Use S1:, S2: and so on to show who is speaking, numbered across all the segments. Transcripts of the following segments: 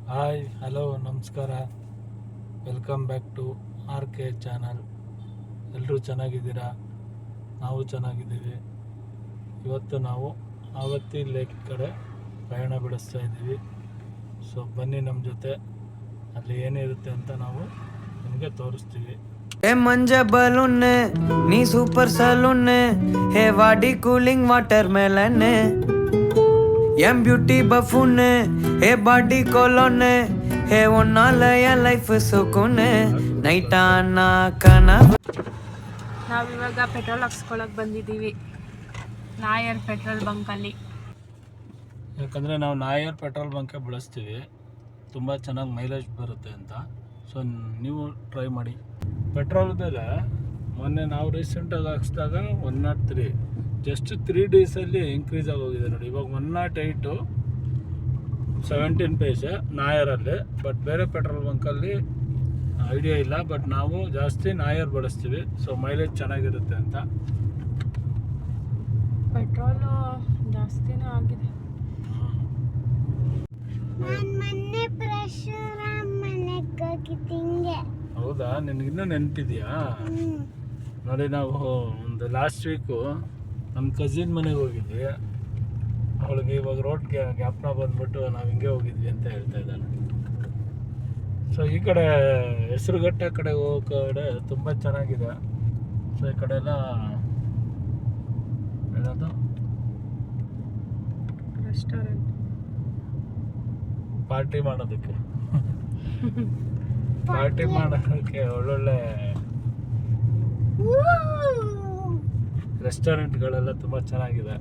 S1: Hi hello ನಮಸ್ಕಾರ, welcome back to RK channel. ಎಲ್ಲರೂ ಚೆನ್ನಾಗಿದ್ದೀರಾ? ನಾವು ಚೆನ್ನಾಗಿದ್ದೀವಿ. ಇವತ್ತು ನಾವು ಆವತ್ತಿ ಲೇಕ್ ಕಡೆ ಪ್ರಯಾಣ ಬೆಳೆಸ್ತಾ ಇದ್ದೀವಿ. ಸೊ ಬನ್ನಿ ನಮ್ಮ ಜೊತೆ, ಅಲ್ಲಿ ಏನಿರುತ್ತೆ ಅಂತ ನಾವು ನಿಮಗೆ ತೋರಿಸ್ತೀವಿ.
S2: ఏ మంజ బలూన్ నీ సూపర్ సలూన్ హే వాడి కూలింగ్ వాటర్ మెలన్ ఎం బ్యూటీ బఫూన్ హే బాడీ కొలోన్ హే ఒన్నాలయ లైఫ್ ಸುಕೂನ್ ನೈಟ್ ಅನ್ನ ಕನ.
S3: ನಾವಿವಾಗ ಪೆಟ್ರೋಲ್ ಹಾಕ್ಸ್ಕೊಳಕ್ಕೆ ಬಂದಿದ್ದೀವಿ ನಾಯರ್ ಪೆಟ್ರೋಲ್ ಬಂಕಲ್ಲಿ.
S1: ಯಾಕಂದರೆ ನಾವು ನಾಯರ್ ಪೆಟ್ರೋಲ್ ಬಂಕೆ ಬಳಸ್ತೀವಿ, ತುಂಬ ಚೆನ್ನಾಗಿ ಮೈಲೇಜ್ ಬರುತ್ತೆ ಅಂತ. ಸೊ ನೀವು ಟ್ರೈ ಮಾಡಿ. ಪೆಟ್ರೋಲ್ ಬೆಲೆ ಮೊನ್ನೆ ನಾವು ರೀಸೆಂಟಾಗಿ ಹಾಕ್ಸಿದಾಗ 103, ಜಸ್ಟ್ 3 ಡೇಸಲ್ಲಿ ಇನ್ಕ್ರೀಸ್ ಆಗೋಗಿದೆ ನೋಡಿ. ಇವಾಗ 108 17 ಪೈಸೆ ನಾಯರಲ್ಲಿ. ಬಟ್ ಬೇರೆ ಪೆಟ್ರೋಲ್ ಬಂಕಲ್ಲಿ ಐಡಿಯಾ ಇಲ್ಲ, ಬಟ್ ನಾವು ಜಾಸ್ತಿ ನಾಯರ್ ಬಳಸ್ತೀವಿ. ಸೊ ಮೈಲೇಜ್ ಚೆನ್ನಾಗಿರುತ್ತೆ ಅಂತ.
S3: ಪೆಟ್ರೋಲು ಜಾಸ್ತಿನೇ ಆಗಿದೆ.
S1: ಹೌದಾ, ನಿನಗಿನ್ನೂ ನೆನಪಿದೆಯಾ? ನೋಡಿ, ನಾವು ಒಂದು ಲಾಸ್ಟ್ ವೀಕು ನಮ್ಮ ಕಸಿನ್ ಮನೆಗೆ ಹೋಗಿದ್ವಿ. ಅವಳಿಗೆ ಇವಾಗ ರೋಡ್ಗೆ ಜ್ಞಾಪನ ಬಂದ್ಬಿಟ್ಟು ನಾವು ಹಿಂಗೆ ಹೋಗಿದ್ವಿ ಅಂತ ಹೇಳ್ತಾ ಇದ್ದಾನೆ. ಸೊ ಈ ಕಡೆ ಹೆಸರುಘಟ್ಟ ಕಡೆ ಹೋಗೋ ಕಡೆ ತುಂಬ ಚೆನ್ನಾಗಿದೆ. ಸೊ ಈ ಕಡೆ ಎಲ್ಲ ಏನದು
S3: ರೆಸ್ಟೋರೆಂಟ್,
S1: ಪಾರ್ಟಿ ಮಾಡೋದಕ್ಕೆ ಒಳ್ಳೊಳ್ಳೆ ರೆಸ್ಟೋರೆಂಟ್ಗಳೆಲ್ಲ ತುಂಬ ಚೆನ್ನಾಗಿದೆ.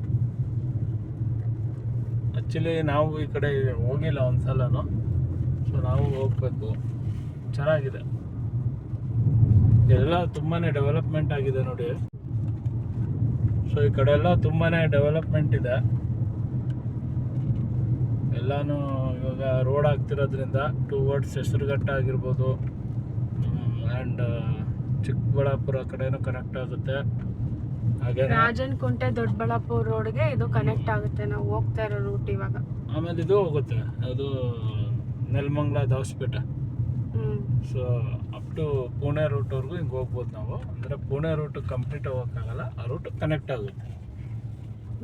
S1: ಆ್ಯಕ್ಚುಲಿ ನಾವು ಈ ಕಡೆ ಹೋಗಿಲ್ಲ ಒಂದ್ಸಲನೂ. ಸೊ ನಾವು ಹೋಗ್ಬೇಕು, ಚೆನ್ನಾಗಿದೆ. ಎಲ್ಲ ತುಂಬಾ ಡೆವಲಪ್ಮೆಂಟ್ ಆಗಿದೆ ನೋಡಿ. ಸೊ ಈ ಕಡೆ ಎಲ್ಲ ತುಂಬಾ ಡೆವಲಪ್ಮೆಂಟ್ ಇದೆ. ಎಲ್ಲನೂ ಇವಾಗ ರೋಡ್ ಆಗ್ತಿರೋದ್ರಿಂದ ಟುವರ್ಡ್ಸ್ ಹೆಸರುಘಟ್ಟ ಆಗಿರ್ಬೋದು ಆ್ಯಂಡ್ ಚಿಕ್ಕಬಳ್ಳಾಪುರ ಕಡೆನೂ ಕನೆಕ್ಟ್ ಆಗುತ್ತೆ. ಹಾಗೆ
S3: ರಾಜನಕುಂಟೆ ದೊಡ್ಡಬಳ್ಳಾಪುರ ರೋಡ್ಗೆ ಇದು ಕನೆಕ್ಟ್ ಆಗುತ್ತೆ, ನಾವು ಹೋಗ್ತಾ ಇರೋ ರೂಟ್ ಇವಾಗ.
S1: ಆಮೇಲೆ ಇದು ಹೋಗುತ್ತೆ, ಅದು Nelamangala Dabaspete. So up to Pune ರೂಟ್ವರೆಗೂ ಹಿಂಗೆ ಹೋಗ್ಬೋದು ನಾವು. ಅಂದರೆ ಪುಣೆ ರೂಟ್ ಕಂಪ್ಲೀಟ್ ಹೋಗೋಕ್ಕಾಗಲ್ಲ, ಆ ರೂಟ್ ಕನೆಕ್ಟ್ ಆಗುತ್ತೆ.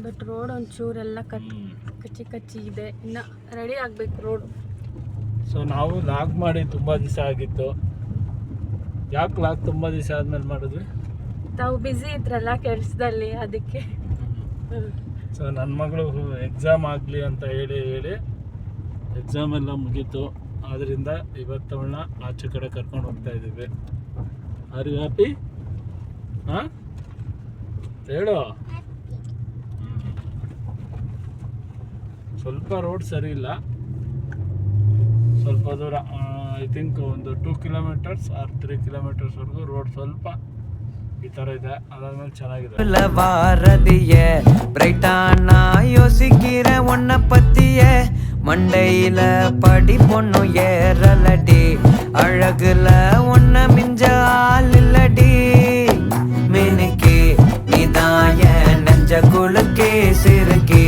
S3: ಬಟ್ ರೋಡ್ ಒಂಚೂರೆಲ್ಲ ಕಚ್ಚಿ ಇದೆ, ಇನ್ನು ರೆಡಿ ಆಗಬೇಕು ರೋಡ್.
S1: ಸೊ ನಾವು ಲಾಗ್ ಮಾಡಿ ತುಂಬ ದಿವಸ ಆಗಿತ್ತು. ಯಾಕೆ ಲಾಗ್ ತುಂಬ ದಿವಸ ಆದಮೇಲೆ ಮಾಡಿದ್ವಿ?
S3: ತಾವು ಬ್ಯುಸಿ ಇದ್ರಲ್ಲ ಕೆಲಸದಲ್ಲಿ, ಅದಕ್ಕೆ.
S1: ಸೊ ನನ್ನ ಮಗಳು ಎಕ್ಸಾಮ್ ಆಗಲಿ ಅಂತ ಹೇಳಿ ಎಕ್ಸಾಮ್ ಎಲ್ಲ ಮುಗೀತು. ಆದ್ದರಿಂದ ಇವತ್ತು ಅವಳನ್ನ ಆಚೆ ಕಡೆ ಕರ್ಕೊಂಡು ಹೋಗ್ತಾ ಇದ್ದೀವಿ. Are you happy? ಹಾಂ ಹೇಳು. ಸ್ವಲ್ಪ ರೋಡ್ ಸರಿ ಇಲ್ಲ, ಸ್ವಲ್ಪ ದೂರ, ಐ ಥಿಂಕ್ ಒಂದು 2 ಕಿಲೋಮೀಟರ್ಸ್ ಆರ್ 3 ಕಿಲೋಮೀಟರ್ಸ್ವರೆಗೂ ರೋಡ್ ಸ್ವಲ್ಪ ಈ ಥರ ಇದೆ. ಅದಾದ್ಮೇಲೆ ಚೆನ್ನಾಗಿದೆ.
S2: வாரதியே பிரைட்டானா யோசிக்கிற ஒன்ன பத்தியே மண்டையில படி பொண்ணு ஏறலடி அழகுல ஒன்ன மிஞ்ச ஆள் இல்லடி மினுக்கி நீதாய நெஞ்ச குலுக்கி சிறுக்கி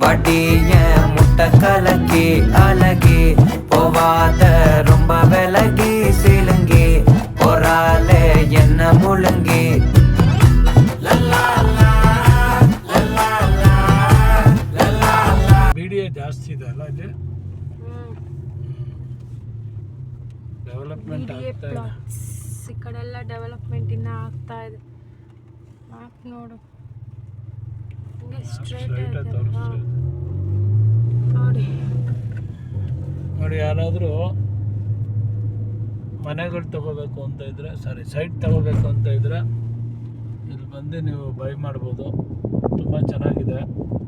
S2: வடிய முட்டை கலக்கி அழகி போவாத ரொம்ப விலகி சிலுங்கி பொறாலே என்ன முழுங்கி.
S1: BDA ಜಾಸ್ತಿ ಇದೆ ಅಲ್ಲ ಇಲ್ಲಿ, ಡೆವಲಪ್ಮೆಂಟ್ ಆಗ್ತಾ ಇದೆ.
S3: ಈ ಕಡೆ ಎಲ್ಲ ಡೆವಲಪ್ಮೆಂಟ್ ಇನ್ನೂ ಆಗ್ತಾ ಇದೆ. ಮ್ಯಾಪ್ ನೋಡು, ಹಿಂಗೆ ಸ್ಟ್ರೈಟ್
S1: ನೋಡಿ. ಯಾರಾದರೂ ಮನೆಗಳು ತಗೋಬೇಕು ಅಂತ ಇದ್ರೆ, ಸೈಟ್ ತಗೋಬೇಕು ಅಂತ ಇದ್ರೆ ಇಲ್ಲಿ ಬಂದು ನೀವು ಬೈ ಮಾಡ್ಬೋದು. ತುಂಬ ಚೆನ್ನಾಗಿದೆ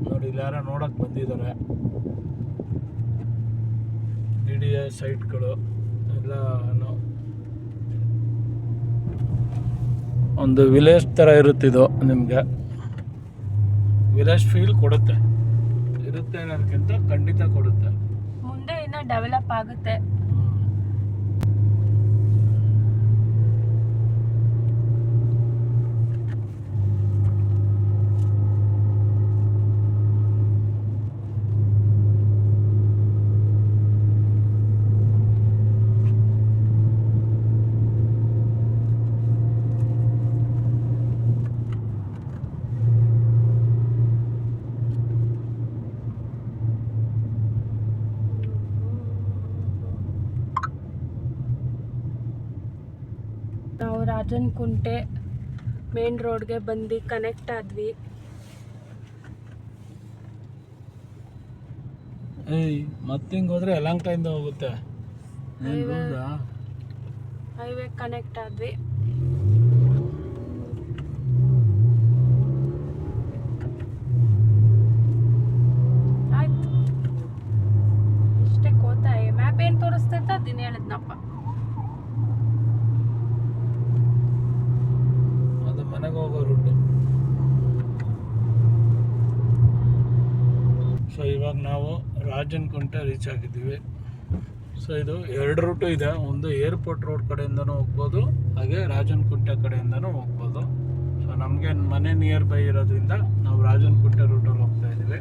S1: ನೋಡಿ. ಇಲ್ಲಿ ಯಾರೋ ನೋಡೋಕೆ ಬಂದಿದ್ದಾರೆ. BDA ಸೈಟ್ಗಳು ಎಲ್ಲ ಒಂದು ವಿಲೇಜ್ ಥರ ಇರುತ್ತಿದ್ದು. ನಿಮಗೆ ವಿಲೇಜ್ ಫೀಲ್ ಕೊಡುತ್ತೆ, ಇರುತ್ತೆ ಅನ್ನೋದಕ್ಕಿಂತ ಖಂಡಿತ ಕೊಡುತ್ತೆ.
S3: ಮುಂದೆ ಇನ್ನೂ ಡೆವಲಪ್ ಆಗುತ್ತೆ. ನಾವು ರಾಜನ್ ಕುಂಟೆ ಮೇನ್ ರೋಡ್ಗೆ ಬಂದು ಕನೆಕ್ಟ್ ಆದ್ವಿ.
S1: ಏಯ್ ಮತ್ತೆ ಹಿಂಗೆ ಹೋದ್ರೆ ಯಲಹಂಕದಿಂದ ಹೋಗುತ್ತೆ.
S3: ಹೈವೇ ಕನೆಕ್ಟ್ ಆದ್ವಿ. ಆಯ್ತು ಇಷ್ಟೇ ಕೋತಾಯಿ. ಮ್ಯಾಪ್ ಏನು ತೋರಿಸ್ತೈತೆ ಅದನ್ನ ಹೇಳಿದ್ನಪ್ಪ.
S1: ಅದು ಮನೆಗೆ ಹೋಗೋ ರೂಟು. ಸೊ ಇವಾಗ ನಾವು ರಾಜನ್ ಕುಂಟೆ ರೀಚ್ ಆಗಿದ್ದೀವಿ. ಸೊ ಇದು 2 ರೂಟು ಇದೆ. ಒಂದು ಏರ್ಪೋರ್ಟ್ ರೋಡ್ ಕಡೆಯಿಂದನೂ ಹೋಗ್ಬೋದು, ಹಾಗೆ ರಾಜನ್ ಕುಂಟೆ ಕಡೆಯಿಂದನೂ ಹೋಗ್ಬೋದು. ಸೊ ನಮಗೆ ಮನೆ ನಿಯರ್ ಬೈ ಇರೋದ್ರಿಂದ ನಾವು ರಾಜನ್ ಕುಂಟೆ ರೂಟಲ್ಲಿ ಹೋಗ್ತಾ ಇದ್ದೀವಿ.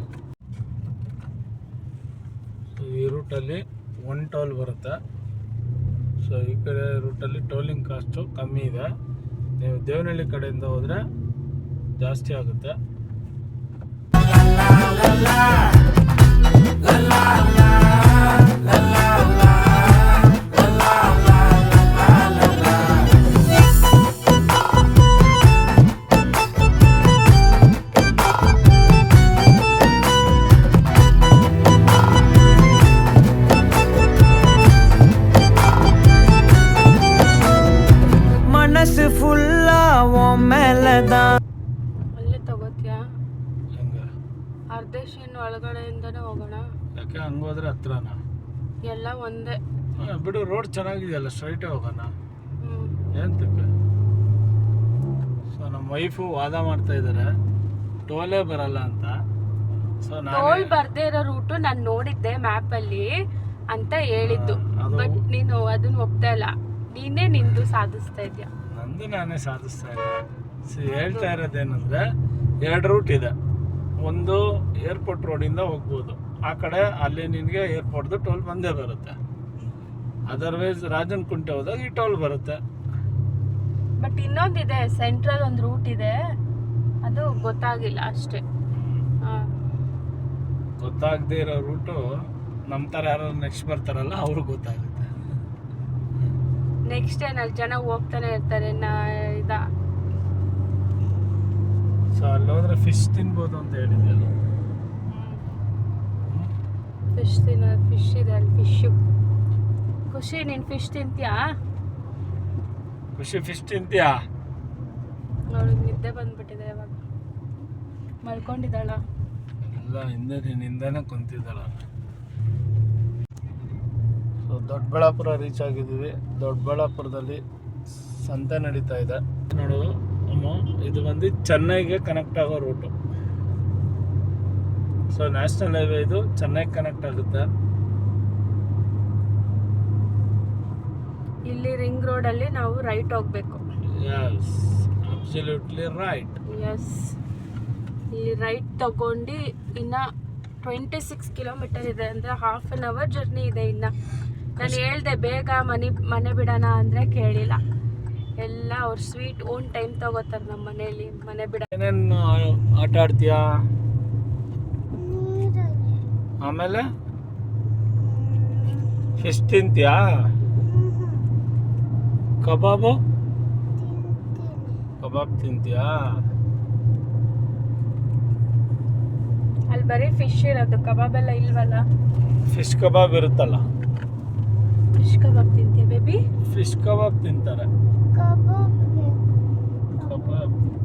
S1: ಸೊ ಈ ರೂಟಲ್ಲಿ 1 ಟೋಲ್ ಬರುತ್ತೆ. ಸೊ ಈ ಕಡೆ ರೂಟಲ್ಲಿ ಟೋಲಿಂಗ್ ಕಾಸ್ಟು ಕಮ್ಮಿ ಇದೆ. ನೀವು ದೇವನಹಳ್ಳಿ ಕಡೆಯಿಂದ ಹೋದರೆ ಜಾಸ್ತಿ ಆಗುತ್ತೆ.
S2: ಮನಸ್ಸು ಫುಲ್ಲ ಒಮ್ಮೆಲೆದ
S3: ಅಲ್ಲೇ ತಗೋತೀಯಾ?
S1: ಹೆಂಗೆ
S3: ಅರ್ಧೇಶನ್ ಒಳಗಡೆಯಿಂದನೇ ಹೋಗೋಣ.
S1: ಯಾಕೆ ಹಂಗೆ ಹೋದ್ರೆ ಹತ್ರನಾ?
S3: ಎಲ್ಲ ಒಂದೇ.
S1: ಬಿಡು, ರೋಡ್ ಚೆನ್ನಾಗಿದೆಯಲ್ಲ, ಸ್ಟ್ರೈಟೇ ಹೋಗೋಣ.
S3: ಹ್ಮ್.
S1: ಏನು ತಿಪ್ಪೆ. ಸೊ ನಮ್ಮ ವೈಫು ವಾದ ಮಾಡ್ತಾ ಇದ್ದಾರೆ ಟೋಲೇ ಬರಲ್ಲ ಅಂತ. ಸೊ
S3: ಟೋಲ್ ಬರ್ದೇ ಇರೋ ರೂಟು ನಾನು ನೋಡಿದ್ದೆ ಮ್ಯಾಪ್ ಅಲ್ಲಿ ಅಂತ ಹೇಳಿದ್ದು.
S1: ಅದು-
S3: ಬಟ್ ನೀನು ಅದನ್ನ ಒಪ್ತಾ ಇಲ್ಲ. ನೀನೇ ನಿಂದು ಸಾಧಿಸ್ತಾ ಇದ್ಯಾ.
S1: ನಂದು ನಾನೇ ಸಾಧಿಸ್ತಾ ಇಲ್ಲ. ಹೇಳ್ತಾ ಇರೋದೇನಂದ್ರೆ 2 ರೂಟ್ ಇದೆ. ಒಂದು ಏರ್ಪೋರ್ಟ್ ರೋಡಿಂದ ಹೋಗ್ಬೋದು, ಆ ಕಡೆ ಅಲ್ಲಿ ನಿನಗೆ ಏರ್ಪೋರ್ಟ್ದು ಟೋಲ್ ಬಂದೇ ಬರುತ್ತೆ. ಅದರ್ವೈಸ್ ರಾಜನ್ ಕುಂಟೆ ಹೋದಾಗ ಈ ಟೋಲ್ ಬರುತ್ತೆ.
S3: ಬಟ್ ಇನ್ನೊಂದಿದೆ, ಸೆಂಟ್ರಲ್ ಒಂದು ರೂಟ್ ಇದೆ, ಅದು ಗೊತ್ತಾಗಿಲ್ಲ ಅಷ್ಟೇ.
S1: ಗೊತ್ತಾಗದೇ ಇರೋ ರೂಟು ನಮ್ಮ ಥರ ಯಾರು ನೆಕ್ಸ್ಟ್ ಬರ್ತಾರಲ್ಲ ಅವ್ರಿಗೆ ಗೊತ್ತಾಗುತ್ತೆ.
S3: ನೆಕ್ಸ್ಟ್ ಏನಲ್ಲಿ ಜನ ಹೋಗ್ತಾನೆ ಇರ್ತಾರೆ
S1: ಸೊ ಅಲ್ಲಿ ಹೋದ್ರೆ ಫಿಶ್ ತಿನ್ಬೋದು ಅಂತ ಹೇಳಿದ್ಯಲ್ಲ.
S3: ಫಿಶ್ ಫಿಶ್ ಇದೆ ಅಲ್ಲಿ. ಫಿಶು ಖುಷಿ, ನೀನು ಫಿಶ್ ತಿಂತೀಯಾ?
S1: ಖುಷಿ ಫಿಶ್ ತಿಂತೀಯಾ?
S3: ಅವಳಿಗೆ ನಿದ್ದೆ ಬಂದ್ಬಿಟ್ಟಿದೆ. ಇವಾಗ ಮಲ್ಕೊಂಡಿದ್ದಾಳ.
S1: ಎಲ್ಲ ನಿನ್ನಿಂದನೇ ಕುಂತಿದ್ದಾಳ. ಸೊ ದೊಡ್ಡಬಳ್ಳಾಪುರ ರೀಚ್ ಆಗಿದ್ದೀವಿ. ದೊಡ್ಡಬಳ್ಳಾಪುರದಲ್ಲಿ ಸಂತೆ ನಡೀತಾ ಇದೆ ನೋಡು ಅಮ್ಮ. ಇದು ಬಂದು ಚೆನ್ನೈಗೆ ಕನೆಕ್ಟ್ ಆಗೋ ರೂಟು. ಸೊ ನ್ಯಾಷನಲ್ ಹೈವೇ ಇದು ಚೆನ್ನೈಗೆ ಕನೆಕ್ಟ್ ಆಗುತ್ತೆ.
S3: ಇಲ್ಲಿ ರಿಂಗ್ ರೋಡಲ್ಲಿ ನಾವು ರೈಟ್ ಹೋಗ್ಬೇಕು.
S1: Yes, absolutely right.
S3: ಎಸ್, ಇಲ್ಲಿ ರೈಟ್ ತಗೊಂಡು ಇನ್ನು 26 ಕಿಲೋಮೀಟರ್ ಇದೆ. ಅಂದರೆ ½ an hour ಜರ್ನಿ ಇದೆ ಇನ್ನು. ನಾನು ಹೇಳ್ದೆ ಬೇಗ ಮನೆ ಬಿಡೋಣ ಅಂದರೆ ಕೇಳಿಲ್ಲ. ಎಲ್ಲ ಅವ್ರ ಸ್ವೀಟ್ ಓನ್ ಟೈಮ್ ತಗೋತಾರೆ ನಮ್ಮ ಮನೇಲಿ ಮನೆ ಬಿಡ.
S1: ಏನೇನು ಆಟ ಆಡ್ತೀಯಾ? ಆಮೇಲೆ ಫಿಶ್ ತಿಂತೀಯಾ? ಕಬಾಬ್ ತಿಂತೀಯಾ?
S3: ಅಲ್ಲಿ ಬರೀ ಫಿಶ್ ಇರೋದು, ಕಬಾಬ್ ಎಲ್ಲ ಇಲ್ವಲ್ಲ.
S1: ಫಿಶ್ ಕಬಾಬ್ ಇರುತ್ತಲ್ಲ,
S3: ಫಿಶ್ ಕಬಾಬ್ ತಿಂತೀಯ ಬೇಬಿ?
S1: ಫಿಶ್ ಕಬಾಬ್ ತಿಂತಾರೆ.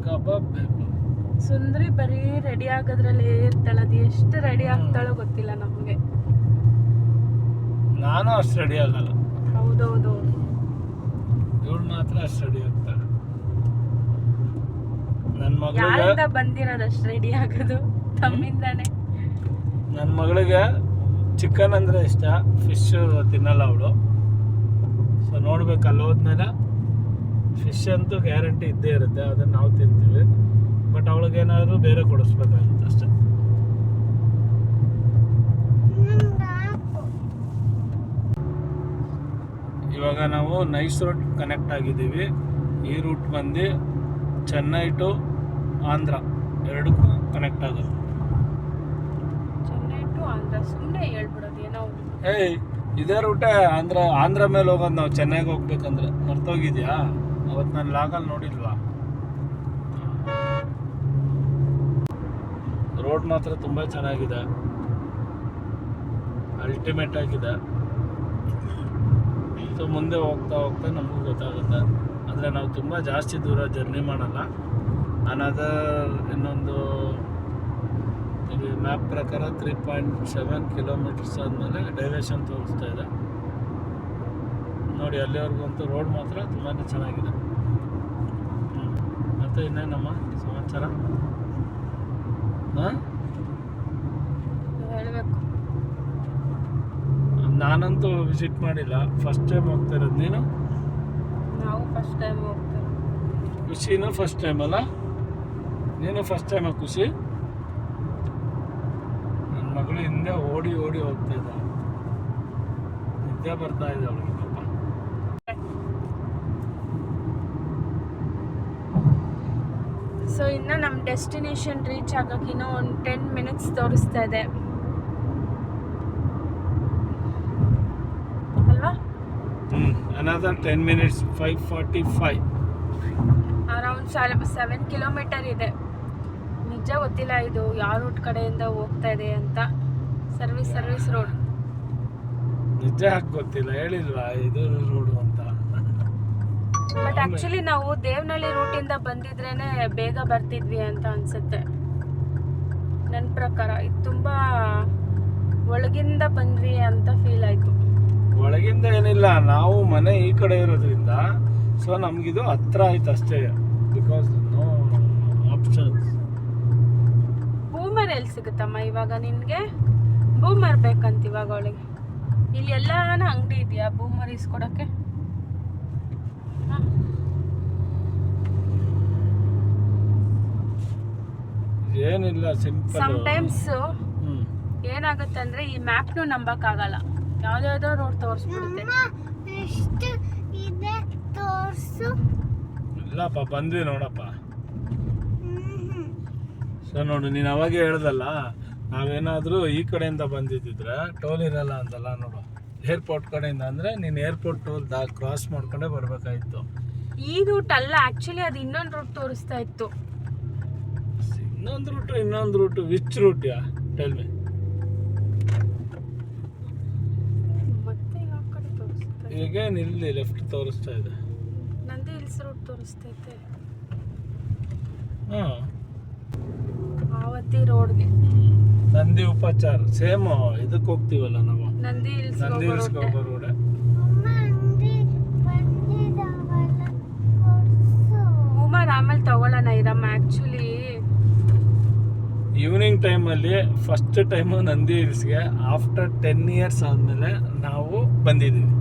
S1: ಕಬಾಬ್ ಬೇಕು.
S3: ಸುಂದ್ರಿ ಬರೀ ರೆಡಿ ಆಗೋದ್ರಲ್ಲಿ ಇರ್ತಾಳೆ. ಅದು ಎಷ್ಟು ರೆಡಿ ಆಗ್ತಾಳೋ ಗೊತ್ತಿಲ್ಲ ನಮಗೆ.
S1: ನಾನು ಅಷ್ಟು ರೆಡಿ ಆಗಲ್ಲ.
S3: ಹೌದೌದು,
S1: ಇವಳು ಮಾತ್ರ ಅಷ್ಟು ರೆಡಿ ಆಗ್ತಾಳೆ. ನನ್ನ ಮಗಳಿಗೆ
S3: ಯಾರಿಂದ ಬಂದಿರೋದು ಅಷ್ಟು ರೆಡಿ ಆಗೋದು? ತಮ್ಮಿಂದಾನೆ.
S1: ನನ್ನ ಮಗಳಿಗೆ ಚಿಕನ್ ಅಂದರೆ ಇಷ್ಟ, ಫಿಶ್ ತಿನ್ನಲ್ಲ ಅವಳು. ಸೊ ನೋಡ್ಬೇಕು, ಅಲ್ಲಿ ಹೋದ್ಮೇಲೆ ಫಿಶ್ ಅಂತೂ ಗ್ಯಾರಂಟಿ ಇದ್ದೇ ಇರುತ್ತೆ, ಅದನ್ನು ನಾವು ತಿಂತೀವಿ. ಬಟ್ ಅವಳಿಗೇನಾದರೂ ಬೇರೆ ಕೊಡಿಸ್ಬೇಕಾಗುತ್ತೆ ಅಷ್ಟೆ. ಇವಾಗ ನಾವು ನೈಸ್ ರೋಡ್ ಕನೆಕ್ಟ್ ಆಗಿದ್ದೀವಿ. ಈ ರೂಟ್ ಬಂದು ಚೆನ್ನೈ ಟು ಆಂಧ್ರ ಎರಡಕ್ಕೂ ಕನೆಕ್ಟ್ ಆಗುತ್ತೆ.
S3: ಚೆನ್ನೈ ಟು ಆಂಧ್ರ ಸುಮ್ಮನೆ ಹೇಳ್ಬಿಡೋದು ಏನೋ.
S1: ಏಯ್, ಇದೇ ರೂಟೇ ಆಂಧ್ರ ಮೇಲೆ ಹೋಗೋದು ನಾವು ಚೆನ್ನೈಗೆ ಹೋಗ್ಬೇಕಂದ್ರೆ. ಮರ್ತೋಗಿದ್ಯಾ? ಅವತ್ತು ನಾನು ಲಾಗಲ್ಲಿ ನೋಡಿಲ್ವಾ. ರೋಡ್ ಮಾತ್ರ ತುಂಬ ಚೆನ್ನಾಗಿದೆ, ಅಲ್ಟಿಮೇಟ್ ಆಗಿದೆ. ಸೊ ಮುಂದೆ ಹೋಗ್ತಾ ಹೋಗ್ತಾ ನಮಗೂ ಗೊತ್ತಾಗುತ್ತೆ. ಅಂದರೆ ನಾವು ತುಂಬ ಜಾಸ್ತಿ ದೂರ ಜರ್ನಿ ಮಾಡಲ್ಲ. ಇನ್ನೊಂದು ಮ್ಯಾಪ್ ಪ್ರಕಾರ 3.7 ಕಿಲೋಮೀಟರ್ಸ್ ಆದಮೇಲೆ ಡೈವೇಶನ್ ತೋರಿಸ್ತಾ ಇದೆ ನೋಡಿ. ಅಲ್ಲಿವರೆಗಂತೂ ರೋಡ್ ಮಾತ್ರ ತುಂಬಾ ಚೆನ್ನಾಗಿದೆ. ಮತ್ತು ಇನ್ನೇನಮ್ಮ ಸಮಾಚಾರ? ಹಾಂ,
S3: ಹೇಳ್ಬೇಕು.
S1: ನಾನಂತೂ ವಿಸಿಟ್ ಮಾಡಿಲ್ಲ, ಫಸ್ಟ್ ಟೈಮ್ ಹೋಗ್ತಾ ಇರೋದು. ನೀನು?
S3: ನಾವು ಫಸ್ಟ್ ಟೈಮ್ ಹೋಗ್ತೇವೆ.
S1: ಖುಷಿನೂ ಫಸ್ಟ್ ಟೈಮ್ ಅಲ್ಲ? ನೀನು ಫಸ್ಟ್ ಟೈಮ ಖುಷಿ? ನನ್ನ ಮಗಳು ಹಿಂದೆ ಓಡಿ ಓಡಿ ಹೋಗ್ತಾ ಇದ್ದ, ನಿದ್ದೆ ಬರ್ತಾ ಇದೆ ಅವಳಿಗೆ ಪಾಪ.
S3: ಸೊ ಇನ್ನು ನಮ್ಮ ಡೆಸ್ಟಿನೇಷನ್ ರೀಚ್ ಆಗೋಕೆ ಇನ್ನೂ ಒಂದು 10 ಮಿನಿಟ್ಸ್ ತೋರಿಸ್ತಾ ಇದೆ ಅಲ್ವಾ?
S1: Another 10 minutes. 5:45.
S3: ಅರೌಂಡ್ 7 ಕಿಲೋಮೀಟರ್ ಇದೆ. ನಿಜ ಗೊತ್ತಿಲ್ಲ ಇದು ಯಾವ ರೂಟ್ ಕಡೆಯಿಂದ ಹೋಗ್ತಾ ಇದೆ ಅಂತ. Service road.
S1: ನಿಜ ಯಾಕೆ ಗೊತ್ತಿಲ್ಲ, ಹೇಳಿಲ್ವಾ ಇದು ರೋಡು ಅಂತ.
S3: ಬಟ್ ಆಕ್ಚುಲಿ ನಾವು ದೇವನಹಳ್ಳಿ ರೂಟಿಂದ ಬಂದಿದ್ರೇನೆ ಬೇಗ ಬರ್ತಿದ್ವಿ ಅಂತ ಅನ್ಸುತ್ತೆ ನನ್ನ ಪ್ರಕಾರ. ಇದು ತುಂಬಾ ಒಳಗಿಂದ ಬಂದ್ವಿ ಅಂತ ಫೀಲ್ ಆಯ್ತು.
S1: ಒಳಗಿಂದ ಏನಿಲ್ಲ, ನಾವು ಮನೆ ಈ ಕಡೆ ಇರೋದ್ರಿಂದ ಸೊ ನಮಗಿದು ಹತ್ರ ಆಯ್ತು ಅಷ್ಟೇ. Because no options.
S3: ಬೂಮರ್ ಎಲ್ಲಿ ಸಿಗುತ್ತಮ್ಮ ಇವಾಗ ನಿನಗೆ? ಬೂಮರ್ ಬೇಕಂತ ಇವಾಗ ಒಳಗೆ ಇಲ್ಲಿ ಎಲ್ಲಾನ ಅಂಗಡಿ ಇದೆಯಾ ಬೂಮರ್ ಇಸ್ಕೊಡಕ್ಕೆ?
S1: ಏನಿಲ್ಲ, ಸಿಂಪಲ್.
S3: ಸಮ್ಟೈಮ್ಸ್ ಏನಾಗುತ್ತೆ ಅಂದ್ರೆ ಈ ಮ್ಯಾಪ್ನು ನಂಬಕ್ಕಾಗಲ್ಲ, ಯಾವ್ದಾವ್ದೋ ರೋಡ್ ತೋರಿಸ್ಬಿಡುತ್ತೆ.
S1: ಇಲ್ಲಪ್ಪ ಬಂದ್ವಿ ನೋಡಪ್ಪ. ಸೊ ನೋಡು, ನೀನು ಅವಾಗೇ ಹೇಳ್ದಲ್ಲ, ನಾವೇನಾದರೂ ಈ ಕಡೆಯಿಂದ ಬಂದಿದ್ದಿದ್ರೆ ಟೋಲ್ ಇರಲ್ಲ ಅಂತಲ್ಲ. ನೋಡು, ಏರ್ಪೋರ್ಟ್ ಕಡೆಯಿಂದ ಅಂದರೆ ನೀನು ಏರ್ಪೋರ್ಟ್ ಟೋಲ್ ಕ್ರಾಸ್ ಮಾಡ್ಕೊಂಡೇ ಬರಬೇಕಾಗಿತ್ತು.
S3: ಈ ರೂಟ್ ಅಲ್ಲ ಆಕ್ಚುಲಿ, ಅದು ಇನ್ನೊಂದು ರೂಟ್ ತೋರಿಸ್ತಾ ಇತ್ತು.
S1: ಇನ್ನೊಂದು route which route yeah tell me?
S3: ಮತ್ತೆ ಯಾವ ಕಡೆ ತೋರಿಸ್ತಾ ಇದೆ?
S1: ಈಗ ಇಲ್ಲಿ ಲೆಫ್ಟ್ ತೋರಿಸ್ತಾ ಇದೆ.
S3: ನಂದಿ ಹಿಲ್ಸ್ ರೂಟ್ ತೋರಿಸ್ತೈತೆ.
S1: ಹಾಂ,
S3: ಆವತಿ ರೋಡ್ಗೆ
S1: ನಂದಿ ಉಪಚಾರ ಸೇಮ್ ಇದಕ್ಕೆ ಹೋಗ್ತೀವಲ್ಲ ನಾವು,
S3: ನಂದಿ
S1: ನಂದಿ ಹಿಲ್ಸ್ಗೆ ಹೋಗೋ ರೋಡೆ.
S3: ಬೂಮರ್ ಆಮೇಲೆ ತಗೊಳ್ಳೋಣ ಇರಮ್ಮ. ಆಕ್ಚುಲಿ
S1: ಈವ್ನಿಂಗ್ ಟೈಮಲ್ಲಿ ಫಸ್ಟ್ ಟೈಮು ನಂದಿ ಹಿಲ್ಸ್ಗೆ ಆಫ್ಟರ್ 10 ಇಯರ್ಸ್ ಆದಮೇಲೆ ನಾವು ಬಂದಿದ್ದೀವಿ.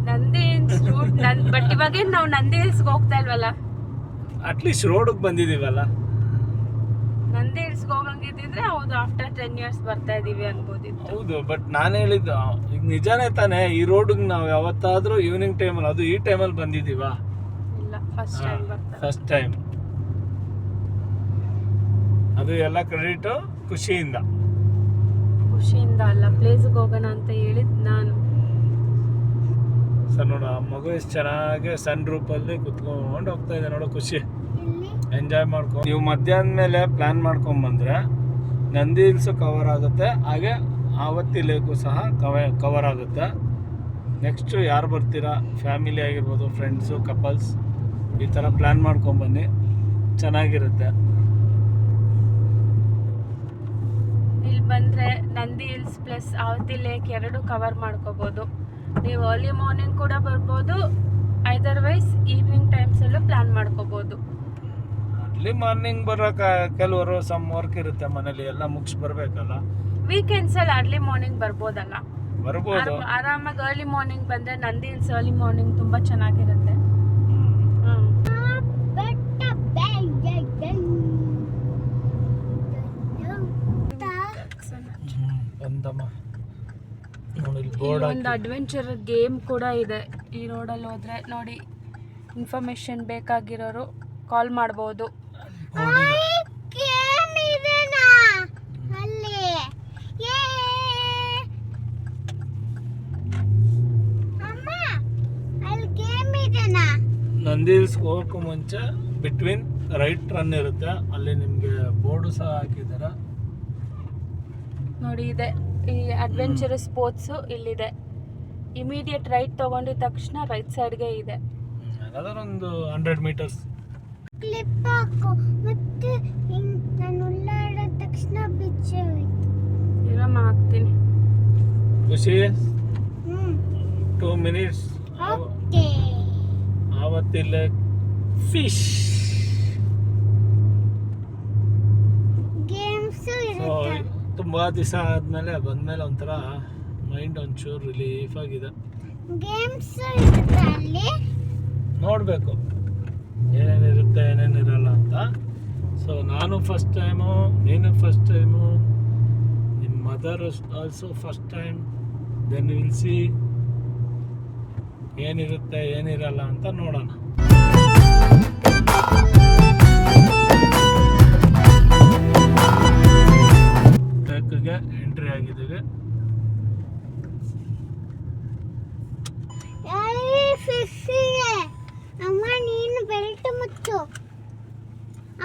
S3: ನಂದಿ ಹಿಲ್ಸ್ ರೂಟ್ ಬಟ್ ಇವಾಗ ನಾವು ನಂದಿ ಹಿಲ್ಸ್ಗೆ ಹೋಗ್ತಾ ಇಲ್ವಲ್ಲ,
S1: ಅಟ್ಲೀಸ್ಟ್ ರೋಡಿಗೆ ಬಂದಿದ್ದೀವಲ್ಲ.
S3: ನಂದಿ ಹಿಲ್ಸ್ಗೆ ಹೋಗಂಗಿದ್ರೆ ಹೌದು ಆಫ್ಟರ್ 10 ಇಯರ್ಸ್ ಬರ್ತಾ ಇದೀವಿ ಅನ್ಬೋದಿತ್ತು.
S1: ಹೌದು, ಬಟ್ ನಾನು ಹೇಳಿದ್ದು ಈಗ ನಿಜಾನೇ ತಾನೇ. ಈ ರೋಡಿಗೆ ನಾವು ಯಾವತ್ತಾದರೂ ಈವ್ನಿಂಗ್ ಟೈಮಲ್ಲಿ, ಅದು ಈ ಟೈಮಲ್ಲಿ ಬಂದಿದ್ದೀವಾ?
S3: ಇಲ್ಲ, ಫಸ್ಟ್ ಟೈಮ್ ಬರ್ತಾ.
S1: First time. ಅದು ಎಲ್ಲ ಕ್ರೆಡಿಟು ಖುಷಿಯಿಂದ
S3: ಅಲ್ಲ, ಪ್ಲೇಸ್ಗೆ ಹೋಗೋಣ ಅಂತ ಹೇಳಿದ್ ನಾನು.
S1: ಸರ್ ನೋಡು, ಆ ಮಗು ಎಷ್ಟು ಚೆನ್ನಾಗಿ ಸನ್ ರೂಪಲ್ಲಿ ಕುತ್ಕೊಂಡು ಹೋಗ್ತಾ ಇದೆ ನೋಡೋ. ಖುಷಿ, ಎಂಜಾಯ್ ಮಾಡ್ಕೊ. ನೀವು ಮಧ್ಯಾಹ್ನ ಮೇಲೆ ಪ್ಲ್ಯಾನ್ ಮಾಡ್ಕೊಂಬಂದ್ರೆ ನಂದಿ ಹಿಲ್ಸು ಕವರ್ ಆಗುತ್ತೆ, ಹಾಗೆ ಆವತಿ ಲೇಕು ಸಹ ಕವರ್ ಆಗುತ್ತೆ. ನೆಕ್ಸ್ಟು ಯಾರು ಬರ್ತೀರಾ, ಫ್ಯಾಮಿಲಿ ಆಗಿರ್ಬೋದು, ಫ್ರೆಂಡ್ಸು, ಕಪಲ್ಸ್, ಈ ಥರ ಪ್ಲ್ಯಾನ್ ಮಾಡ್ಕೊಂಬನ್ನಿ, ಚೆನ್ನಾಗಿರುತ್ತೆ.
S3: ಇಲ್ಲಿ ಬಂದರೆ Nandi hills plus Avathi lake ಎರಡು ಕವರ್ ಮಾಡ್ಕೋಬೋದು. ನೀವು ಅರ್ಲಿ ಮಾರ್ನಿಂಗ್ ಕೂಡ ಬರ್ಬೋದು, ಅದರ್ವೈಸ್ ಈವ್ನಿಂಗ್ ಟೈಮ್ಸಲ್ಲೂ ಪ್ಲ್ಯಾನ್ ಮಾಡ್ಕೋಬೋದು.
S1: ಅರ್ಲಿ ಮಾರ್ನಿಂಗ್ ಬರೋಕೆ ಕೆಲವರು ಸಮ್ ವರ್ಕ್ ಇರುತ್ತೆ ಮನೇಲಿ, ಎಲ್ಲ ಮುಗಿಸಿ ಬರಬೇಕಲ್ಲ.
S3: ವೀಕೆಂಡ್ಸಲ್ಲಿ ಅರ್ಲಿ ಮಾರ್ನಿಂಗ್ ಬರ್ಬೋದಲ್ಲ?
S1: ಬರ್ಬೋದು,
S3: ಆರಾಮಾಗಿ ಅರ್ಲಿ ಮಾರ್ನಿಂಗ್ ಬಂದರೆ ನಂದಿ ಹಿಲ್ಸ್ ಅರ್ಲಿ ಮಾರ್ನಿಂಗ್ ತುಂಬ ಚೆನ್ನಾಗಿರುತ್ತೆ. ಒಂದು ಅಡ್ವೆಂಚರ್ ಗೇಮ್ ಕೂಡ ಇದೆ ಈ ರೋಡಲ್ಲಿ ಹೋದ್ರೆ. ನೋಡಿ, ಇನ್ಫಾರ್ಮೇಶನ್ ಬೇಕಾಗಿರೋರು ಕಾಲ್ ಮಾಡ್ಬೋದು.
S1: ನಂದಿ ಹಿಲ್ಸ್ಗೆ ಹೋಗೋಕ್ಕೂ ಮುಂಚೆ ಬಿಟ್ವೀನ್ ರೈಟ್ ಟರ್ನ್ ಇರುತ್ತೆ, ಅಲ್ಲಿ ನಿಮಗೆ ಬೋರ್ಡು ಸಹ ಹಾಕಿದ್ದಾರೆ
S3: ನೋಡಿ. ಇದೆ ಈ ಅಡ್ವೆಂಚರಸ್ ಸ್ಪೋರ್ಟ್ಸು ಇಲ್ಲಿದೆ. ಇಮಿಡಿಯೇಟ್ ರೈಟ್ ತಗೊಂಡಿದ ತಕ್ಷಣ ರೈಟ್ ಸೈಡ್ಗೆ ಇದೆ.
S1: ಯಾವ್ದಾದ್ರು ಒಂದು 100 ಮೀಟರ್ಸ್.
S4: ಕ್ಲಿಪ್ ಹಾಕು ಮತ್ತೆ ನಾನು ಉಳ್ಳಾಡ ತಕ್ಷಣ ಬಿಚ್ಚೆ ಹೋಯ್ತು.
S3: ಇರಮ್ಮ ಹಾಕ್ತೀನಿ.
S1: ಖುಷಿ 2 minutes.
S4: ಓಕೆ
S1: ಆವತ್ತಿಲ್ಲ ಫಿಶ್
S4: ಗೇಮ್ಸ್
S1: ಸೊ
S4: ಇರುತ್ತೆ.
S1: ತುಂಬ ದಿವಸ ಆದಮೇಲೆ ಬಂದಮೇಲೆ ಒಂಥರ ಮೈಂಡ್ ಒಂಚೂರು ರಿಲೀಫ್ ಆಗಿದೆ.
S4: ಗೇಮ್ಸ್ ಇರುತ್ತೆ ಅಲ್ಲಿ.
S1: ನೋಡಬೇಕು ಏನೇನಿರುತ್ತೆ ಏನೇನಿರಲ್ಲ ಅಂತ. ಸೊ ನಾನು ಫಸ್ಟ್ ಟೈಮು, ನೀನು ಫಸ್ಟ್ ಟೈಮು, ನಿಮ್ಮ mother also first time. Then will see ಏನಿರುತ್ತೆ ಏನಿರಲ್ಲ ಅಂತ ನೋಡೋಣ. ಟ್ರೆಕ್ಗೆ ಎಂಟ್ರಿ ಆಗಿದ್ದೀವಿ.
S4: ಅಲ್ಲಿ ಫಿಶ್ ಇದೆ. ಅಮ್ಮ ನೀನು ಬೆಲ್ಟ್ ಮುಚ್ಚು.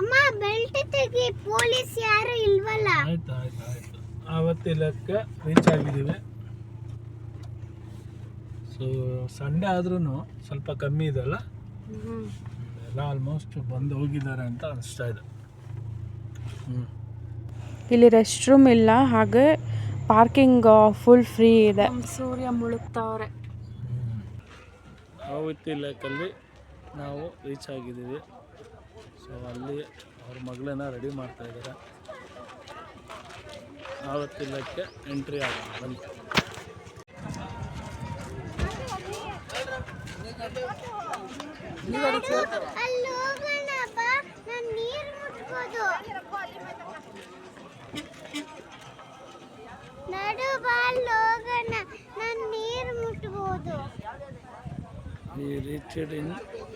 S4: ಅಮ್ಮ ಬೆಲ್ಟ್ ತೆಗಿ, ಪೊಲೀಸ್ ಯಾರು ಇಲ್ವಲ್ಲ.
S1: ಆಯ್ತು ಆಯ್ತು ಆಯ್ತು. ಆವತ್ತಿಲ್ಲಕ್ಕೆ ರೀಚ್ ಆಗಿದ್ದೀವಿ. ಸೊ ಸಂಡೇ ಆದ್ರೂ ಸ್ವಲ್ಪ ಕಮ್ಮಿ ಇದೆಲ್ಲ, ಎಲ್ಲ ಆಲ್ಮೋಸ್ಟ್ ಬಂದು ಹೋಗಿದ್ದಾರೆ ಅಂತ ಅನಿಸ್ತಾ ಇದೆ.
S3: ಇಲ್ಲಿ ರೆಸ್ಟ್ ರೂಮ್ ಇಲ್ಲ, ಹಾಗೆ ಪಾರ್ಕಿಂಗ್ ಫುಲ್ ಫ್ರೀ ಇದೆ. ಸೂರ್ಯ ಮುಳುಗ್ತಾವ್ರೆ.
S1: ಆವತ್ತಿಲ್ಲಕ್ಕಲ್ಲಿ ನಾವು ರೀಚ್ ಆಗಿದ್ದೀವಿ. ಸೊ ಅಲ್ಲಿ ಅವ್ರ ಮಗಳನ್ನ ರೆಡಿ ಮಾಡ್ತಾ ಇದ್ದಾರೆ. ಆವತ್ತಿಲ್ಲಕ್ಕೆ ಎಂಟ್ರಿ ಆಗಿದೆ. ಬನ್ನಿ.
S4: ಅಲ್ಲಿ ಹೋಗೋಣ ಬಾ, ನಾನು ನೀರು ಮುಟ್ಬೋದು. ನಡು ಬಾ, ಅಲ್ಲಿ ಹೋಗೋಣ, ನಾನು ನೀರು ಮುಟ್ಬೋದು.
S1: We reached in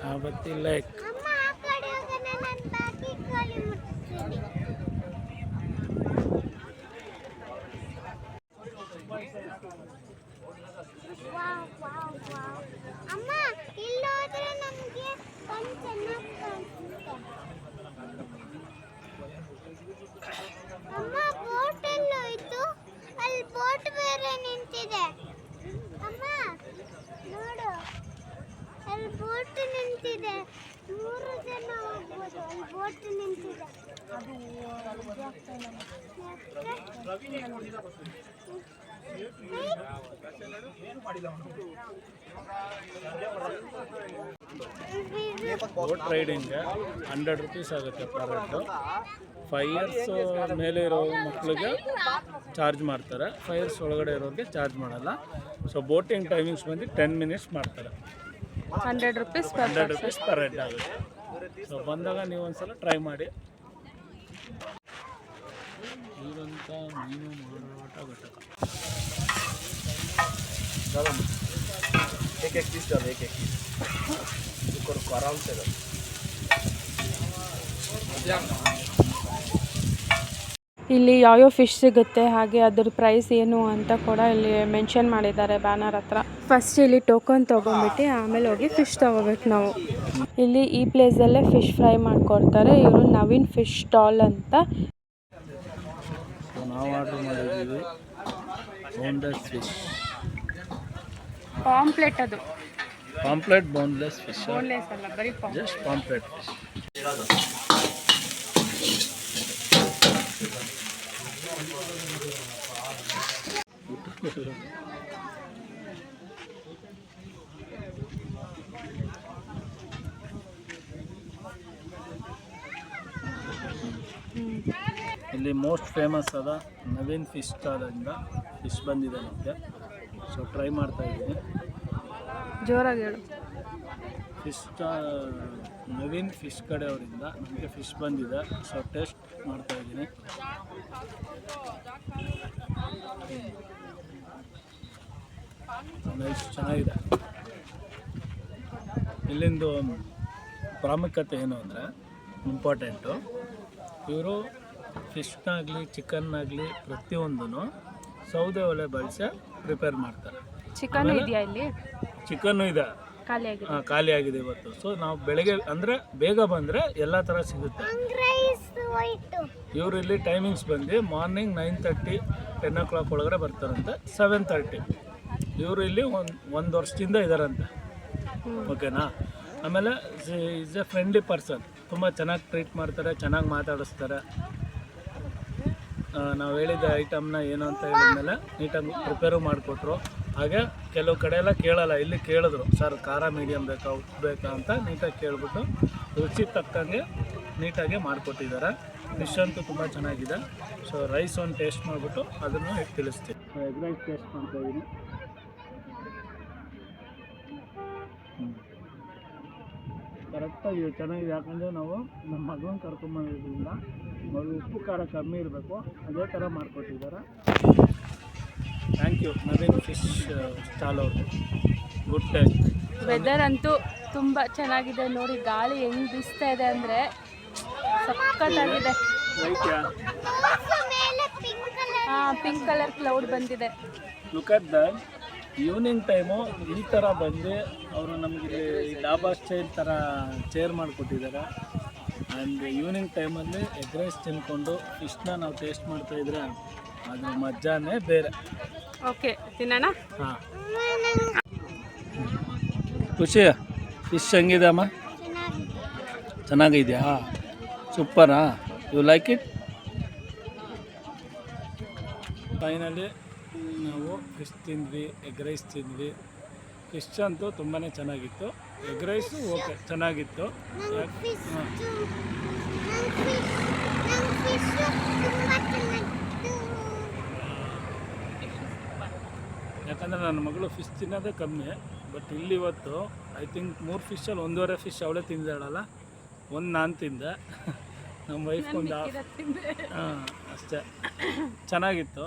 S1: Avati Lake.
S4: ಅಮ್ಮ ಆ ಕಡೆ ಹೋಗೋಣ, ನಾನು ಬಾಕಿ ಕೋಳಿ ಮುಟ್ತೀನಿ. Wow wow wow. ಅಮ್ಮ ಇಲ್ಲಿ ಹೋದ್ರೆ ನಮಗೆ ಕಣ್ಣು ಚೆನ್ನಾಗಿ ಕಾಣಿಸುತ್ತೆ. ಅಮ್ಮ ಬೋಟ್ ಎಲ್ಲೋ ಇತ್ತು, ಅಲ್ಲಿ ಬೋಟ್ ಬೇರೆ ನಿಂತಿದೆ. ಅಮ್ಮ ನೋಡು, ಅಲ್ಲಿ ಬೋಟ್ ನಿಂತಿದೆ. 3 ಜನ ಹೋಗ್ಬೋದು, ಅಲ್ಲಿ ಬೋಟ್ ನಿಂತಿದೆ.
S1: ಬೋಟ್ ರೈಡಿಂಗ್ 100 rupees ಆಗುತ್ತೆ ಪರ್ ಹೆಡ್. 5 years ಮೇಲೆ ಇರೋ ಮಕ್ಕಳಿಗೆ ಚಾರ್ಜ್ ಮಾಡ್ತಾರೆ, 5 years ಒಳಗಡೆ ಇರೋರಿಗೆ ಚಾರ್ಜ್ ಮಾಡಲ್ಲ. ಸೊ ಬೋಟಿಂಗ್ ಟೈಮಿಂಗ್ಸ್ ಬಂದು 10 minutes ಮಾಡ್ತಾರೆ.
S3: 100 rupees
S1: $100 rupees ಪರ್ ಹೆಡ್ ಆಗುತ್ತೆ. ಸೊ ಬಂದಾಗ ನೀವು ಒಂದ್ಸಲ ಟ್ರೈ ಮಾಡಿ. ಇದಂತ ಮೀನು ಮಾರಾಟ ಘಟಕ.
S5: एक पीस डालो, एक पीस इसको आराम से डालो.
S3: ಇಲ್ಲಿ ಯಾವ್ಯಾವ ಫಿಶ್ ಸಿಗುತ್ತೆ, ಹಾಗೆ ಅದ್ರ ಪ್ರೈಸ್ ಏನು ಅಂತ ಕೂಡ ಇಲ್ಲಿ ಮೆನ್ಷನ್ ಮಾಡಿದ್ದಾರೆ ಬ್ಯಾನರ್ ಹತ್ರ. ಫಸ್ಟ್ ಇಲ್ಲಿ ಟೋಕನ್ ತೊಗೊಂಡ್ಬಿಟ್ಟು ಆಮೇಲೆ ಹೋಗಿ ಫಿಶ್ ತೊಗೋಬೇಕು ನಾವು. ಇಲ್ಲಿ ಈ ಪ್ಲೇಸಲ್ಲೇ ಫಿಶ್ ಫ್ರೈ ಮಾಡಿಕೊಡ್ತಾರೆ. ಇವರು ನವೀನ್ ಫಿಶ್ ಸ್ಟಾಲ್ ಅಂತ.
S1: ಸೊ ನಾವು ಆರ್ಡ್ರ್ ಮಾಡಿದ್ದೀವಿ ಬೋನ್ಲೆಸ್ ಫಿಶ್.
S3: ಪಾಂಪ್ಲೆಟ್, ಅದು
S1: ಪಾಂಪ್ಲೆಟ್ ಬೋನ್ಲೆಸ್ ಫಿಶ್,
S3: ಬೋನ್ಲೆಸ್ ಅಲ್ಲ, ಬರೀ
S1: ಜಸ್ಟ್ ಪಾಂಪ್ಲೆಟ್ ಫಿಶ್. ಇಲ್ಲಿ ಮೋಸ್ಟ್ ಫೇಮಸ್ ಆದ ನವೀನ್ ಫಿಶ್ ಸ್ಟಾಲಿಂದ ಫಿಶ್ ಬಂದಿದೆ ನಮಗೆ. ಸೊ ಟ್ರೈ ಮಾಡ್ತಾ ಇದ್ದೀನಿ.
S3: ಜೋರಾಗಿ ಹೇಳು.
S1: ಫಿಶ್ ನವೀನ್ ಫಿಶ್ ಕಡೆಯವರಿಂದ ನಮಗೆ ಫಿಶ್ ಬಂದಿದೆ. ಸೊ ಟೇಸ್ಟ್ ಮಾಡ್ತಾ ಇದ್ದೀನಿ. ನೈಸ್, ಚೆನ್ನಾಗಿದೆ. ಇಲ್ಲಿಂದು ಪ್ರಾಮುಖ್ಯತೆ ಏನು ಅಂದರೆ, ಇಂಪಾರ್ಟೆಂಟು, ಇವರು ಫಿಶ್ನಾಗಲಿ ಚಿಕನ್ನಾಗಲಿ ಪ್ರತಿಯೊಂದೂ ಸೌದೆ ಒಲೆ ಬಳಸಿ ಪ್ರಿಪೇರ್ ಮಾಡ್ತಾರೆ.
S3: ಚಿಕನ್ ಇದೆಯಾ ಇಲ್ಲಿ?
S1: ಚಿಕನ್ನು ಇದೆ,
S3: ಖಾಲಿ ಆಗಿದೆ.
S1: ಖಾಲಿ ಆಗಿದೆ ಇವತ್ತು. ಸೊ ನಾವು ಬೆಳಗ್ಗೆ ಅಂದರೆ ಬೇಗ ಬಂದರೆ ಎಲ್ಲ ಥರ ಸಿಗುತ್ತೆ.
S4: ರೈಸ್ ಹೋಯ್ತು.
S1: ಇವರು ಇಲ್ಲಿ ಟೈಮಿಂಗ್ಸ್ ಬಂದು ಮಾರ್ನಿಂಗ್ 9:30 10 o'clock ಒಳಗಡೆ ಬರ್ತಾರಂತೆ. 7:30 ಇವರು ಇಲ್ಲಿ ಒಂದು ವರ್ಷದಿಂದ ಇದ್ದಾರಂತೆ. ಓಕೆನಾ. ಆಮೇಲೆ ಈಸ್ ಎ ಫ್ರೆಂಡ್ಲಿ ಪರ್ಸನ್, ತುಂಬ ಚೆನ್ನಾಗಿ ಟ್ರೀಟ್ ಮಾಡ್ತಾರೆ, ಚೆನ್ನಾಗಿ ಮಾತಾಡಿಸ್ತಾರೆ. ನಾವು ಹೇಳಿದ ಐಟಮ್ನ ಏನು ಅಂತ ಹೇಳಿದ್ಮೇಲೆ ನೀಟಾಗಿ ಪ್ರಿಪೇರು ಮಾಡಿಕೊಟ್ರು. ಹಾಗೆ ಕೆಲವು ಕಡೆ ಎಲ್ಲ ಕೇಳಲ್ಲ, ಇಲ್ಲಿ ಕೇಳಿದ್ರು ಸರ್ ಖಾರ ಮೀಡಿಯಮ್ ಬೇಕಾ ಉಪ್ಪು ಬೇಕಾ ಅಂತ ನೀಟಾಗಿ ಕೇಳ್ಬಿಟ್ಟು ರುಚಿ ತಕ್ಕಂಗೆ ನೀಟಾಗಿ ಮಾಡಿಕೊಟ್ಟಿದ್ದಾರೆ. ಫಿಶ್ ಅಂತೂ ತುಂಬ ಚೆನ್ನಾಗಿದೆ. ಸೊ ರೈಸ್ ಒಂದು ಟೇಸ್ಟ್ ಮಾಡಿಬಿಟ್ಟು ಅದನ್ನು ತಿಳಿಸ್ತೀನಿ. ಎಗ್ ರೈಸ್ ಟೇಸ್ಟ್ ಮಾಡ್ತಾ ಇದ್ದೀನಿ. ಕರೆಕ್ಟಾಗಿ ಚೆನ್ನಾಗಿದೆ. ಯಾಕಂದರೆ ನಾವು ನಮ್ಮ ಮಗನ ಕರ್ಕೊಂಬಂದಿದ್ದರಿಂದ ಮಗು ಉಪ್ಪು ಖಾರ ಕಮ್ಮಿ ಇರಬೇಕು, ಅದೇ ಥರ ಮಾಡಿಕೊಟ್ಟಿದ್ದಾರೆ. Thank you Naveen fish stall ಅವರು. Good taste.
S3: ವೆದರ್ ಅಂತೂ ತುಂಬ ಚೆನ್ನಾಗಿದೆ ನೋಡಿ. ಗಾಳಿ ಹೆಂಗೆ ಬೀಸ್ತಾ ಇದೆ ಅಂದರೆ ಸಖತ್ತಾಗಿದೆ. ಪಿಂಕ್ ಕಲರ್ ಕ್ಲೌಡ್ ಬಂದಿದೆ.
S1: Look at that. Evening time ಈ ಥರ ಬಂದು ಅವರು ನಮಗೆ ಈ ಡಾಬಾ ಸ್ಟೈಲ್ ಥರ ಚೇರ್ ಮಾಡಿಕೊಟ್ಟಿದ್ದಾರೆ. ಆ್ಯಂಡ್ ಈವ್ನಿಂಗ್ ಟೈಮಲ್ಲಿ ಎಗ್ ರೈಸ್ ತಿನ್ಕೊಂಡು ಫಿಶ್ನ ನಾವು ಟೇಸ್ಟ್ ಮಾಡ್ತಾಯಿದ್ರೆ ಅದ್ರ ಮಜಾನೇ ಬೇರೆ.
S3: ಓಕೆ ತಿನ್ನೋಣ.
S1: ಹಾಂ ಖುಷಿ. ಫಿಶ್ ಹೆಂಗಿದೆ ಅಮ್ಮ? ಚೆನ್ನಾಗಿದೆಯಾ? ಸೂಪರಾ? You like it? ಫೈನಲಿ ನಾವು ಫಿಶ್ ತಿಂದ್ವಿ, ಎಗ್ ರೈಸ್ ತಿಂದ್ವಿ. ಫಿಶ್ ಅಂತೂ ತುಂಬಾ ಚೆನ್ನಾಗಿತ್ತು. ಎಗ್ ರೈಸು ಓಕೆ ಚೆನ್ನಾಗಿತ್ತು. ಯಾಕಂದರೆ ನನ್ನ ಮಗಳು ಫಿಶ್ ತಿನ್ನೋದೇ ಕಮ್ಮಿ. ಬಟ್ ಇಲ್ಲಿ ಇವತ್ತು ಐ ಥಿಂಕ್ 3 ಫಿಶಲ್ಲಿ 1.5 ಫಿಶ್ ಅವಳೇ ತಿಂದಾಳಲ್ಲ. ಒಂದು ನಾನು ತಿಂದೆ, ನಮ್ಮ ವೈಫ್ ಒಂದು ಹಾಂ ಅಷ್ಟೇ. ಚೆನ್ನಾಗಿತ್ತು.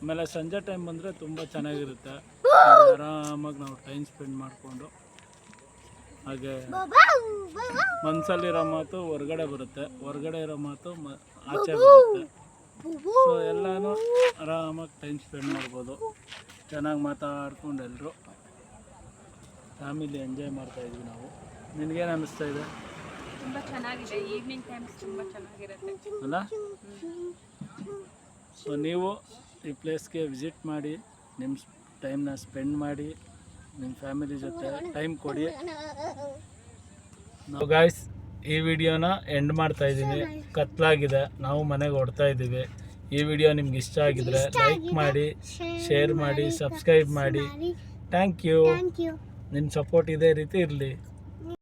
S1: ಆಮೇಲೆ ಸಂಜೆ ಟೈಮ್ ಬಂದರೆ ತುಂಬ ಚೆನ್ನಾಗಿರುತ್ತೆ. ಆರಾಮಾಗಿ ನಾವು ಟೈಮ್ ಸ್ಪೆಂಡ್ ಮಾಡಿಕೊಂಡು ಹಾಗೆ ಮನಸ್ಸಲ್ಲಿರೋ ಮಾತು ಹೊರಗಡೆ ಬರುತ್ತೆ, ಹೊರಗಡೆ ಇರೋ ಮಾತು ಆಚೆ ಬರುತ್ತೆ. ಸೊ ಎಲ್ಲನೂ ಆರಾಮಾಗಿ ಟೈಮ್ ಸ್ಪೆಂಡ್ ಮಾಡ್ಬೋದು. ಚೆನ್ನಾಗಿ ಮಾತಾಡ್ಕೊಂಡು ಎಲ್ಲರೂ ಫ್ಯಾಮಿಲಿ ಎಂಜಾಯ್ ಮಾಡ್ತಾಯಿದ್ವಿ ನಾವು. ನಿನಗೇನು ಅನ್ನಿಸ್ತಾ ಇದೆ?
S3: ತುಂಬ ಚೆನ್ನಾಗಿದೆ. ಈವ್ನಿಂಗ್ ಟೈಮ್ಸ್ ತುಂಬ ಚೆನ್ನಾಗಿರುತ್ತೆ
S1: ಅಲ್ಲ? ಸೊ ನೀವು ಈ ಪ್ಲೇಸ್ಗೆ ವಿಸಿಟ್ ಮಾಡಿ, ನಿಮ್ಮ ಟೈಮ್ನ ಸ್ಪೆಂಡ್ ಮಾಡಿ, ನಿಮ್ಮ ಫ್ಯಾಮಿಲಿ ಜೊತೆ ಟೈಮ್ ಕೊಡಿ. ನಾವು ಗಾಯ್ಸ್ ಈ ವಿಡಿಯೋನ ಎಂಡ್ ಮಾಡ್ತಾ ಇದ್ದೀನಿ. ಕತ್ಲಾಗಿದೆ, ನಾವು ಮನೆಗೆ ಹೊಡ್ತಾ ಇದ್ದೀವಿ. ಈ ವಿಡಿಯೋ ನಿಮ್ಗೆ ಇಷ್ಟ ಆಗಿದ್ರೆ ಲೈಕ್ ಮಾಡಿ, ಶೇರ್ ಮಾಡಿ, ಸಬ್ಸ್ಕ್ರೈಬ್ ಮಾಡಿ. Thank you. ನಿಮ್ಮ ಸಪೋರ್ಟ್ ಇದೇ ರೀತಿ ಇರಲಿ.